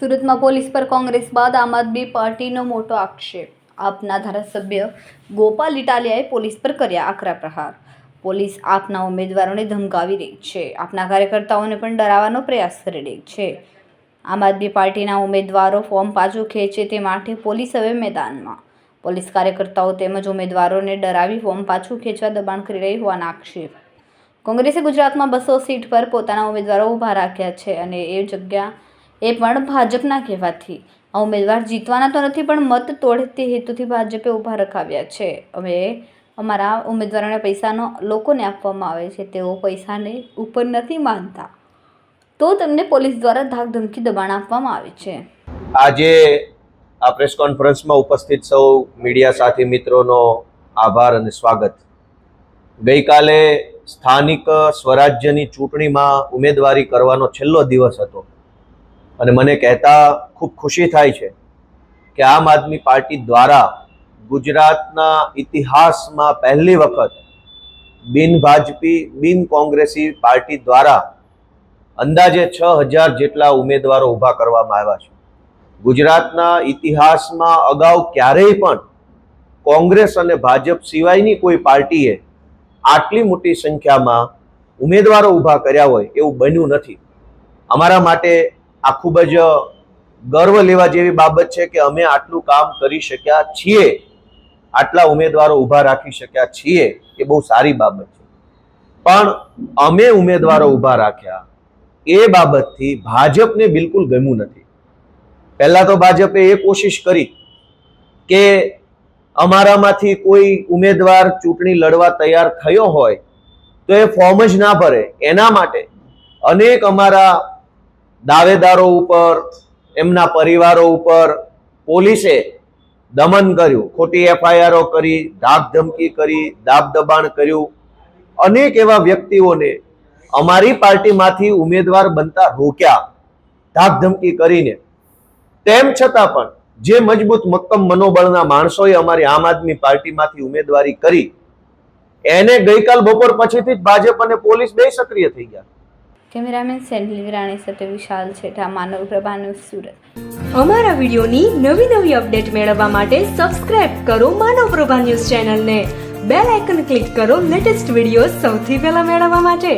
સુરતમાં પોલીસ પર કોંગ્રેસ બાદ આમ આદમી પાર્ટીનો મોટો આક્ષેપ. આપના ધારાસભ્ય ગોપાલ ઇટાલિયાએ પોલીસ પર કર્યા આકરા પ્રહાર. પોલીસ આપના ઉમેદવારોને ધમકાવી રહી છે, આપના કાર્યકર્તાઓને પણ ડરાવવાનો પ્રયાસ કરી રહી છે. આમ આદમી પાર્ટીના ઉમેદવારો ફોર્મ પાછું ખેંચે તે માટે પોલીસ હવે મેદાનમાં. પોલીસ કાર્યકર્તાઓ તેમજ ઉમેદવારોને ડરાવી ફોર્મ પાછું ખેંચવા દબાણ કરી રહી હોવાના આક્ષેપ. કોંગ્રેસે ગુજરાતમાં 200 સીટ પર પોતાના ઉમેદવારો ઊભા રાખ્યા છે અને એ જગ્યા એ પણ ભાજપના કહેવાથી. આ ઉમેદવાર જીતવાના તો નથી પણ મત તોડે તે હેતુથી ભાજપે ઊભા રખાવ્યા છે. હવે અમારા ઉમેદવારોને પૈસાનો લોકોને આપવામાં આવે છે, તેઓ પૈસાને ઉપર નથી માનતા, તો તેમને પોલીસ દ્વારા ધાક ધમકી દબાણ આપવામાં આવે છે. આજે આ પ્રેસ કોન્ફરન્સમાં ઉપસ્થિત સૌ મીડિયા સાથી મિત્રોનો આભાર અને સ્વાગત. ગઈકાલે સ્થાનિક સ્વરાજ્યની ચૂંટણીમાં ઉમેદવારી કરવાનો છેલ્લો દિવસ હતો અને મને કહેતા ખૂબ ખુશી થાય છે કે આમ આદમી પાર્ટી દ્વારા ગુજરાતના ઇતિહાસમાં પહેલી વખત બિન ભાજપી બિન કોંગ્રેસી પાર્ટી દ્વારા અંદાજે 6000 જેટલા ઉમેદવારો ઊભા કરવામાં આવ્યા છે. ગુજરાતના ઇતિહાસમાં અગાઉ ક્યારેય પણ કોંગ્રેસ અને ભાજપ સિવાયની કોઈ પાર્ટીએ આટલી મોટી સંખ્યામાં ઉમેદવારો ઊભા કર્યા હોય એવું બન્યું નથી. અમારા માટે આ ખૂબ જ ગર્વ લેવા જેવી બાબત છે કે અમે આટલું કામ કરી શક્યા છીએ, આટલા ઉમેદવારો ઊભા રાખી શક્યા છીએ, એ બહુ સારી બાબત છે. પણ અમે ઉમેદવારો ઊભા રાખ્યા એ બાબતથી ભાજપને બિલકુલ ગમ્યું નથી. પહેલા તો ભાજપે એ કોશિશ કરી કે અમારામાંથી કોઈ ઉમેદવાર ચૂંટણી લડવા તૈયાર થયો હોય તો એ ફોર્મ જ ના ભરે. એના માટે અનેક અમારા દાવેદારો ઉપર, એમના પરિવારો ઉપર પોલીસે દમન કર્યું, ખોટી એફઆઈઆરો કરી, ધાક ધમકી કરી, દાબ દબાણ કર્યું. અનેક એવા વ્યક્તિઓને અમારી પાર્ટીમાંથી ઉમેદવાર બનતા રોક્યા ધાક ધમકી કરીને. તેમ છતાં પણ જે મજબૂત મક્કમ મનોબળના માણસોએ અમારી આમ આદમી પાર્ટીમાંથી ઉમેદવારી કરી, એને ગઈકાલ બપોર પછીથી જ ભાજપ અને પોલીસ બે સક્રિય થઈ ગયા. કેમેરામેન સેન્ડલી વિરાણી સાથે વિશાલ છેઠા, માનવ પ્રભા ન્યૂઝ, સુરત. અમારા વિડીયોની નવી અપડેટ મેળવવા માટે સબસ્ક્રાઇબ કરો માનવ પ્રભા ન્યૂઝ ચેનલને. બેલ આઇકન ક્લિક કરો લેટેસ્ટ વિડીયો સૌથી પહેલા મેળવવા માટે.